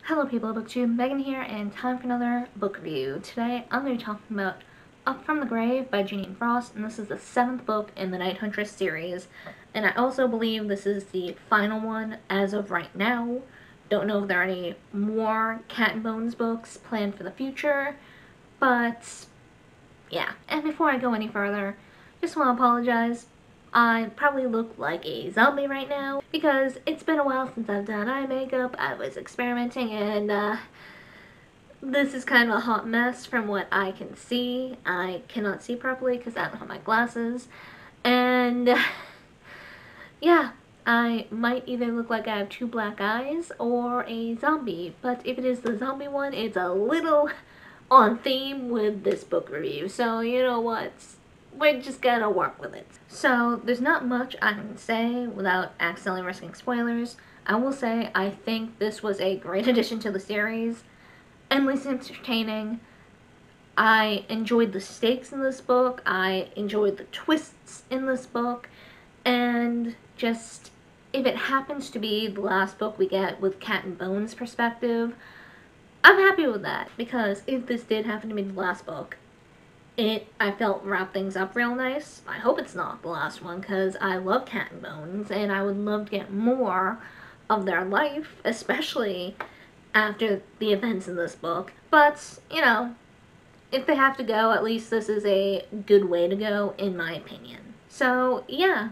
Hello people of BookTube, Megan here, and time for another book review. Today I'm going to be talking about Up From the Grave by Jeaniene and this is the 7th book in the Night Huntress series, and I also believe this is the final one as of right now. Don't know if there are any more Cat and Bones books planned for the future, but yeah. And before I go any further, just want to apologize. I probably look like a zombie right now because it's been a while since I've done eye makeup. I was experimenting and this is kind of a hot mess from what I can see. I cannot see properly because I don't have my glasses. And yeah, I might either look like I have 2 black eyes or a zombie. But if it is the zombie one, it's a little on theme with this book review. So you know what? We're just gonna work with it. So there's not much I can say without accidentally risking spoilers. I will say I think this was a great addition to the series. Endlessly entertaining. I enjoyed the stakes in this book. I enjoyed the twists in this book. And just, if it happens to be the last book we get with Cat and Bones perspective, I'm happy with that. Because if this did happen to be the last book, I felt wrapped things up real nice. I hope it's not the last one because I love Cat and Bones and I would love to get more of their life, especially after the events in this book. But, you know, if they have to go, at least this is a good way to go, in my opinion. So, yeah.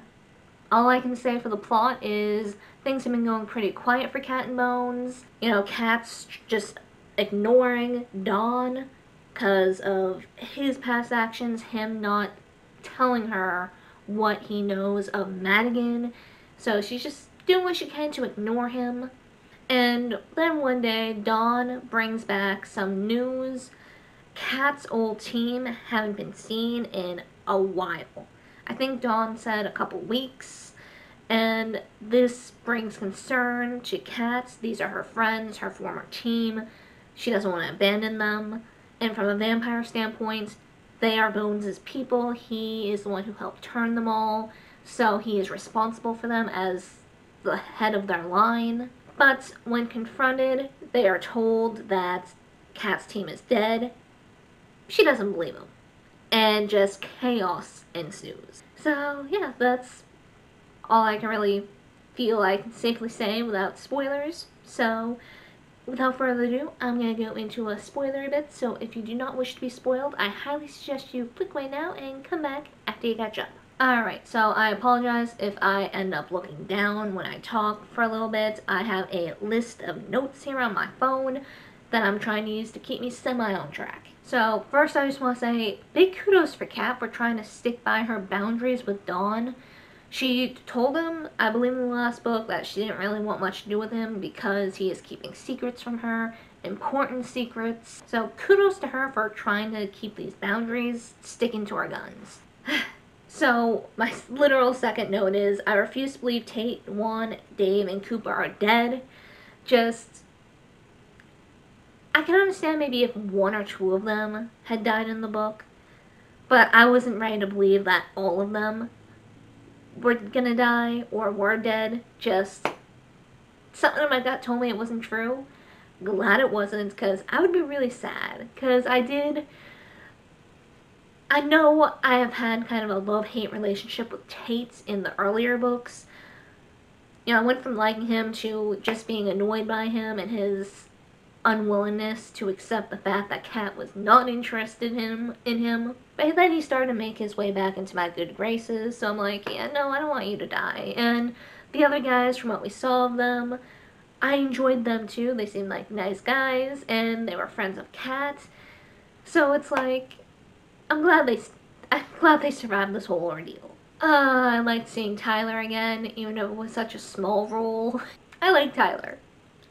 All I can say for the plot is things have been going pretty quiet for Cat and Bones. You know, Cat's just ignoring Dawn because of his past actions, him not telling her what he knows of Madigan. So she's just doing what she can to ignore him. And then one day, Dawn brings back some news. Cat's old team haven't been seen in a while. I think Dawn said a couple weeks. And this brings concern to Cat. These are her friends, her former team. She doesn't want to abandon them. And from a vampire standpoint, they are Bones' people. He is the one who helped turn them all. So he is responsible for them as the head of their line. But when confronted, they are told that Cat's team is dead. She doesn't believe him. And just chaos ensues. So yeah, that's all I can really feel I can safely say without spoilers. So without further ado, I'm going to go into a spoilery bit. So if you do not wish to be spoiled, I highly suggest you click away now and come back after you catch up. Alright, so I apologize if I end up looking down when I talk for a little bit. I have a list of notes here on my phone that I'm trying to use to keep me semi on track. So first I just want to say big kudos for Cat for trying to stick by her boundaries with Dawn. She told him, I believe in the last book, that she didn't really want much to do with him because he is keeping secrets from her, important secrets. So kudos to her for trying to keep these boundaries, sticking to her guns. So, my literal second note is, I refuse to believe Tate, Juan, Dave, and Cooper are dead. Just, I can understand maybe if 1 or 2 of them had died in the book, but I wasn't ready to believe that all of them were gonna die or were dead. Just, something in my gut told me it wasn't true. Glad it wasn't, because I would be really sad, because I know I have had kind of a love-hate relationship with Tate in the earlier books. You know, I went from liking him to just being annoyed by him and his unwillingness to accept the fact that Cat was not interested in him. But then he started to make his way back into my good graces, so I'm like, yeah, no, I don't want you to die. And the other guys, from what we saw of them, I enjoyed them too. They seemed like nice guys, and they were friends of Cat. So it's like, I'm glad they survived this whole ordeal. I liked seeing Tyler again, even though it was such a small role. I like Tyler.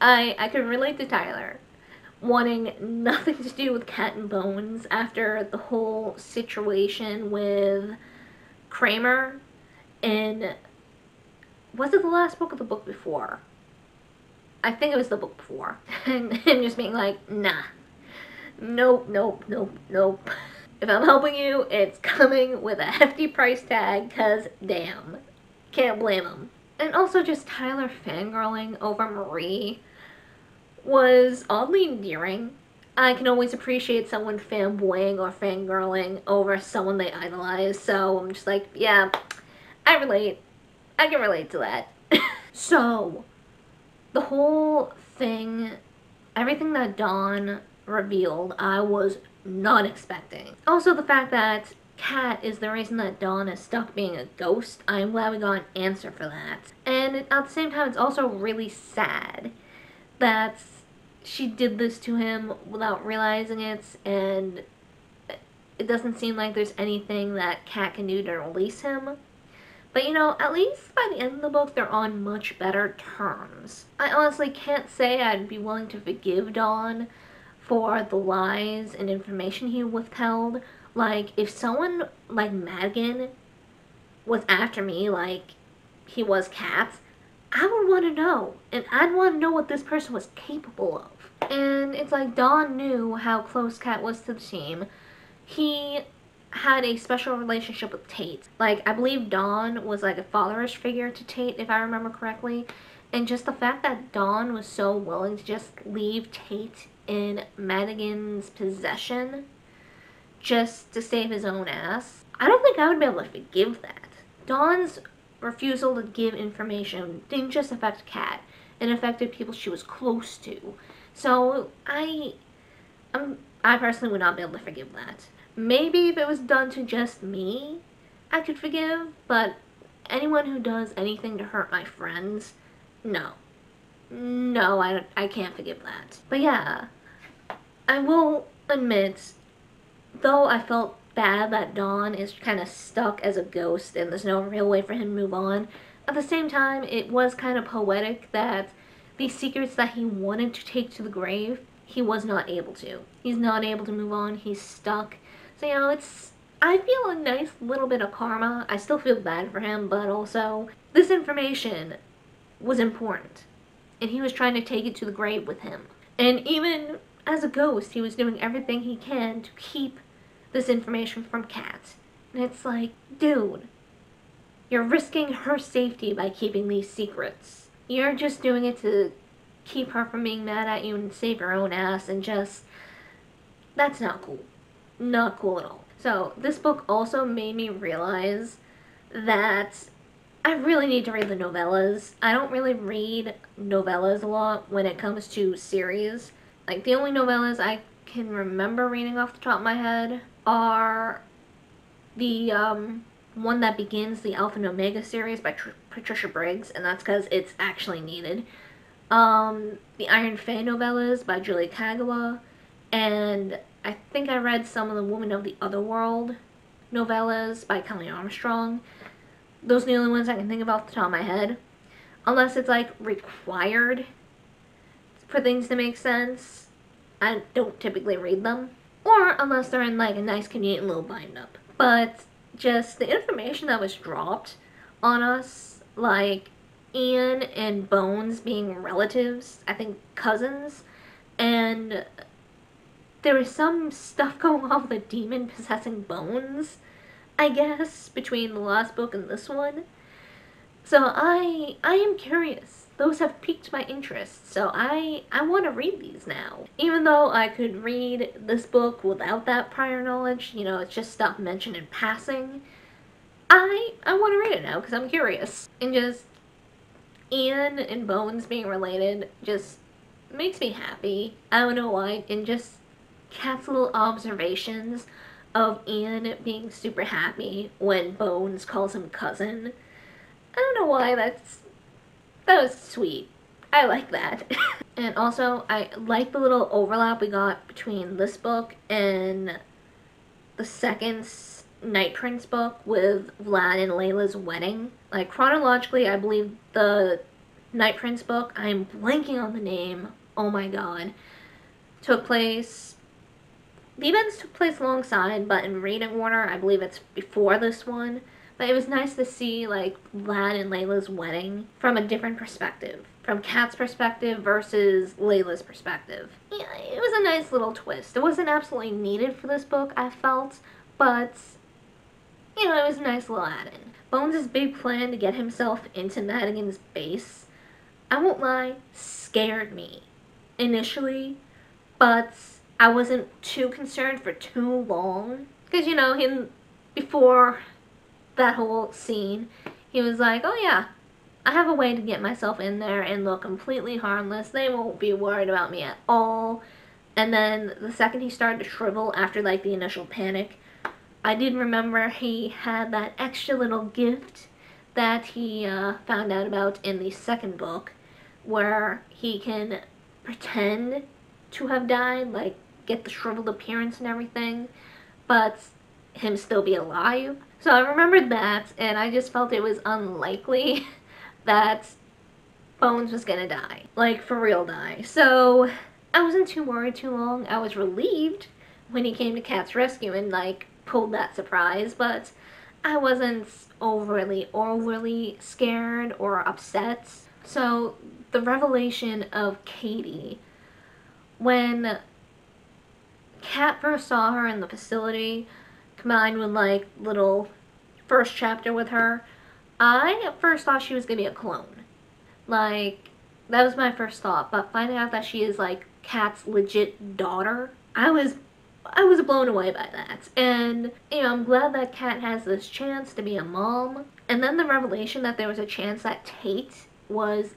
I could relate to Tyler wanting nothing to do with Cat and Bones after the whole situation with Kramer in, was it the last book or the book before? I think it was the book before. And him just being like, nah. Nope, nope, nope, nope. If I'm helping you, it's coming with a hefty price tag, cause damn. Can't blame him. And also just Tyler fangirling over Marie. was oddly endearing. I can always appreciate someone fanboying or fangirling over someone they idolize, so I'm just like, yeah, I relate. I can relate to that. So, the whole thing, everything that Dawn revealed, I was not expecting. Also, the fact that Kat is the reason that Dawn is stuck being a ghost, I'm glad we got an answer for that. And at the same time, it's also really sad that she did this to him without realizing it, and it doesn't seem like there's anything that Kat can do to release him. But you know, at least by the end of the book, they're on much better terms. I honestly can't say I'd be willing to forgive Dawn for the lies and information he withheld. Like, if someone like Madigan was after me, like he was Kat's, I would want to know. And I'd want to know what this person was capable of. And it's like Dawn knew how close Kat was to the team. He had a special relationship with Tate. Like, I believe Dawn was like a fatherish figure to Tate, if I remember correctly. And just the fact that Dawn was so willing to just leave Tate in Madigan's possession just to save his own ass, I don't think I would be able to forgive that. Dawn's refusal to give information didn't just affect Kat, it affected people she was close to. So I personally would not be able to forgive that. Maybe if it was done to just me, I could forgive, but anyone who does anything to hurt my friends, no. No, I can't forgive that. But yeah, I will admit, though I felt bad that Dawn is kind of stuck as a ghost and there's no real way for him to move on, at the same time, it was kind of poetic that these secrets that he wanted to take to the grave, he was not able to. He's not able to move on. He's stuck. So, you know, I feel a nice little bit of karma. I still feel bad for him, but also, this information was important. And he was trying to take it to the grave with him. And even as a ghost, he was doing everything he can to keep this information from Kat. And it's like, dude, you're risking her safety by keeping these secrets. You're just doing it to keep her from being mad at you and save your own ass, and just, that's not cool. Not cool at all. So this book also made me realize that I really need to read the novellas. I don't really read novellas a lot when it comes to series. Like, the only novellas I can remember reading off the top of my head are the one that begins the Alpha and Omega series by Patricia Briggs, and that's because it's actually needed. The Iron Fae novellas by Julie Kagawa, and I think I read some of the Woman of the Otherworld novellas by Kelly Armstrong. Those are the only ones I can think of off the top of my head. Unless it's like required for things to make sense, I don't typically read them. Or unless they're in like a nice convenient little bind up. But just the information that was dropped on us, like Ian and Bones being relatives, I think cousins, and there was some stuff going on with a demon possessing Bones, I guess, between the last book and this one. So I am curious. Those have piqued my interest, so I want to read these now. Even though I could read this book without that prior knowledge, you know, it's just stuff mentioned in passing, I want to read it now because I'm curious. And just Ian and Bones being related just makes me happy. I don't know why. And just Kat's little observations of Ian being super happy when Bones calls him cousin. I don't know why, that was sweet. I like that. And also, I like the little overlap we got between this book and the second Night Prince book with Vlad and Layla's wedding. Like, chronologically, I believe the Night Prince book, I'm blanking on the name, oh my god, took place, the events took place alongside, but in reading order, I believe it's before this one. But it was nice to see, like, Vlad and Layla's wedding from a different perspective. From Kat's perspective versus Layla's perspective. Yeah, it was a nice little twist. It wasn't absolutely needed for this book, I felt, but, you know, it was a nice little add-in. Bones' big plan to get himself into Madigan's base, I won't lie, scared me. initially, but I wasn't too concerned for too long. Because, you know, before that whole scene, he was like, oh yeah, I have a way to get myself in there and look completely harmless. They won't be worried about me at all. And then the second he started to shrivel after like the initial panic, I did remember he had that extra little gift that he found out about in the second book, where he can pretend to have died, like get the shriveled appearance and everything, but him still be alive. So I remembered that, and I just felt it was unlikely that Bones was gonna die. Like, for real die. So I wasn't too worried too long. I was relieved when he came to Kat's rescue and, like, pulled that surprise, but I wasn't overly scared or upset. So the revelation of Katie, when Kat first saw her in the facility, combined with like little first chapter with her, I at first thought she was gonna be a clone. Like, that was my first thought, but finding out that she is like Kat's legit daughter, I was blown away by that. And, you know, I'm glad that Kat has this chance to be a mom. And then the revelation that there was a chance that Tate was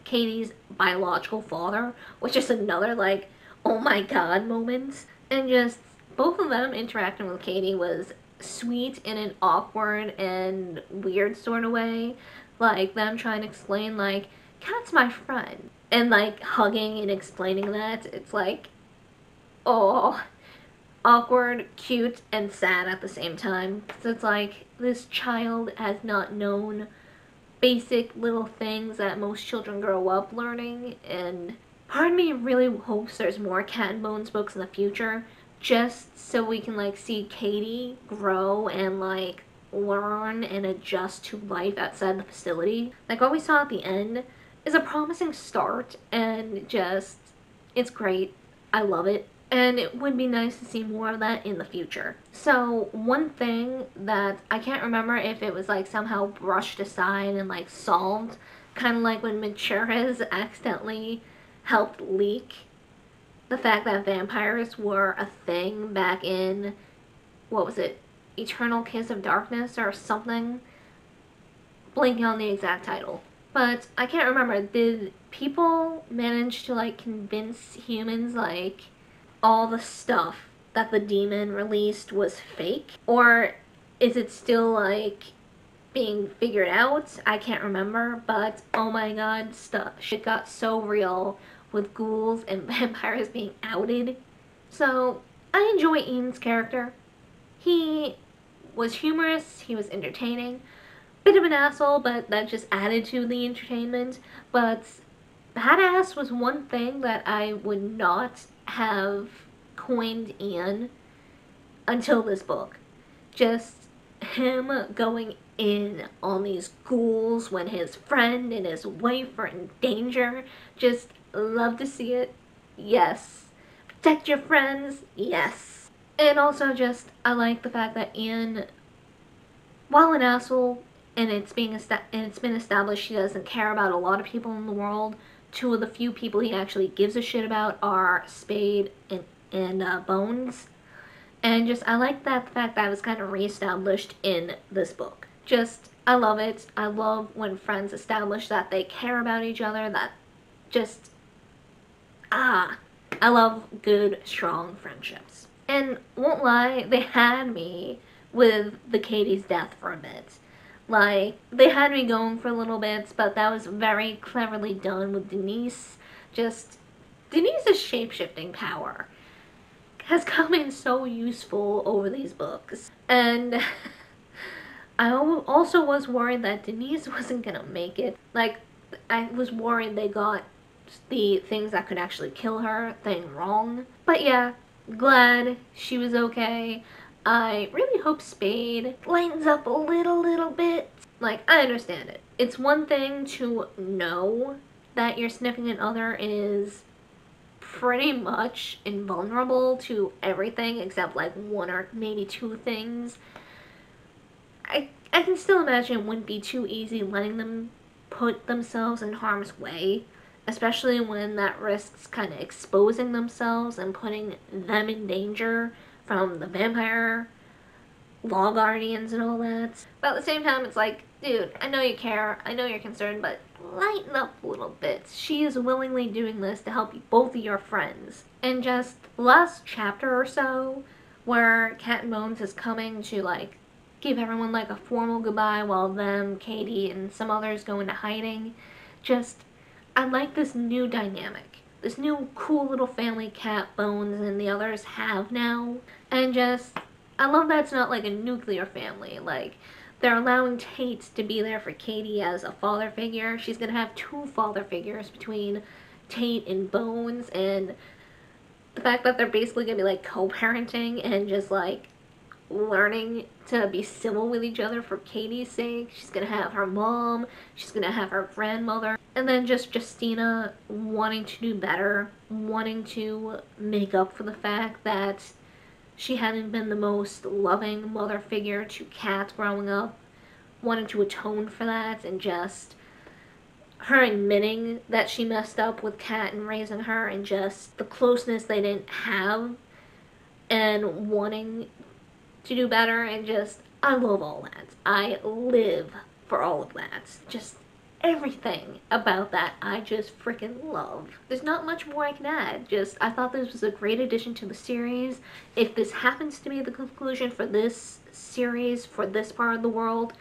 Katie's biological father, which is another, like, oh my god moment. And just both of them interacting with Katie was sweet in an awkward and weird sort of way. Like, them trying to explain, like, Kat's my friend. And, like, hugging and explaining that. It's like, oh, awkward, cute, and sad at the same time. So it's like, this child has not known basic little things that most children grow up learning, and part of me really hopes there's more Cat and Bones books in the future, just so we can, like, see Katie grow and, like, learn and adjust to life outside the facility. Like, what we saw at the end is a promising start, and just, it's great. I love it. And it would be nice to see more of that in the future. So one thing that I can't remember if it was like somehow brushed aside and like solved, kind of like when Macheras accidentally helped leak the fact that vampires were a thing back in, what was it, Eternal Kiss of Darkness or something? Blanking on the exact title. But I can't remember, did people manage to like convince humans like all the stuff that the demon released was fake? Or is it still like being figured out? I can't remember, but oh my god, shit got so real with ghouls and vampires being outed. So I enjoy Ian's character. He was humorous, he was entertaining, bit of an asshole, but that just added to the entertainment. But badass was one thing that I would not have coined Ian until this book. Just him going in on these ghouls when his friend and his wife are in danger. Just love to see it. Yes. Protect your friends. Yes. And also just, I like the fact that Ian, while an asshole, and it's been established he doesn't care about a lot of people in the world, two of the few people he actually gives a shit about are Spade and Bones. And just, I like that the fact that it was kind of reestablished in this book. Just, I love it. I love when friends establish that they care about each other, that just, I love good, strong friendships. And won't lie, they had me with the Katie's death for a bit. Like, they had me going for a little bit, but that was very cleverly done with Denise. Just, Denise's shape-shifting power has come in so useful over these books. And I also was worried that Denise wasn't gonna make it. Like, I was worried they got the things that could actually kill her thing wrong. But yeah, glad she was okay. I really hope Spade lightens up a little bit. Like, I understand it. It's one thing to know that your significant other is pretty much invulnerable to everything except like one or maybe two things. I can still imagine it wouldn't be too easy letting them put themselves in harm's way especially when that risks kind of exposing themselves and putting them in danger from the vampire law guardians and all that. But at the same time, it's like, dude, I know you care, I know you're concerned, but lighten up a little bit. She is willingly doing this to help you, both of your friends. And just last chapter or so, where Cat and Bones is coming to, like, give everyone, like, a formal goodbye while them, Katie, and some others go into hiding. Just, I like this new dynamic. This new cool little family Cat, Bones, and the others have now. And just, I love that it's not like a nuclear family. Like, they're allowing Tate to be there for Katie as a father figure. She's gonna have two father figures between Tate and Bones, and the fact that they're basically gonna be like co-parenting and just like learning to be civil with each other for Katie's sake. She's gonna have her mom, she's gonna have her grandmother, and then just Justina wanting to do better, wanting to make up for the fact that she hadn't been the most loving mother figure to Kat growing up, wanting to atone for that, and just her admitting that she messed up with Kat and raising her, and just the closeness they didn't have, and wanting to do better, and just, I love all that. I live for all of that. Just everything about that I just freaking love. There's not much more I can add. Just, I thought this was a great addition to the series. If this happens to be the conclusion for this series, for this part of the world,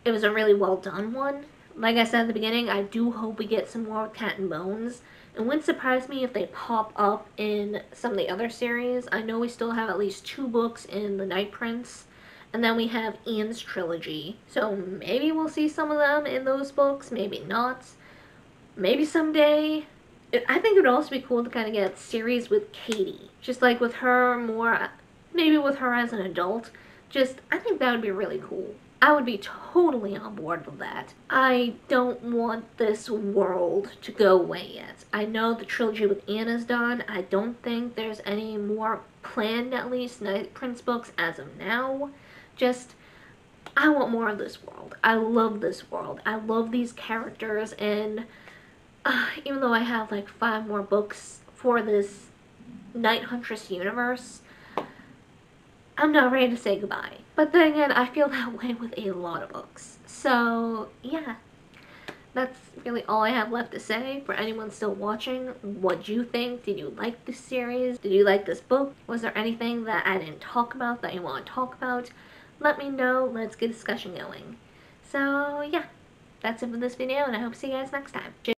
it was a really well done one. Like I said at the beginning, I do hope we get some more with Cat and Bones. It wouldn't surprise me if they pop up in some of the other series. I know we still have at least 2 books in The Night Prince. And then we have Ian's trilogy. So maybe we'll see some of them in those books, maybe not. Maybe someday. I think it would also be cool to kind of get a series with Katie. Just like with her more, maybe with her as an adult. Just, I think that would be really cool. I would be totally on board with that. I don't want this world to go away yet. I know the trilogy with Anna's done. I don't think there's any more planned, at least, Night Prince books as of now. Just, I want more of this world. I love this world. I love these characters, and even though I have like 5 more books for this Night Huntress universe, I'm not ready to say goodbye. But then again, I feel that way with a lot of books. So, yeah. That's really all I have left to say. For anyone still watching, what'd you think? Did you like this series? Did you like this book? Was there anything that I didn't talk about that you want to talk about? Let me know. Let's get a discussion going. So, yeah. That's it for this video, and I hope to see you guys next time.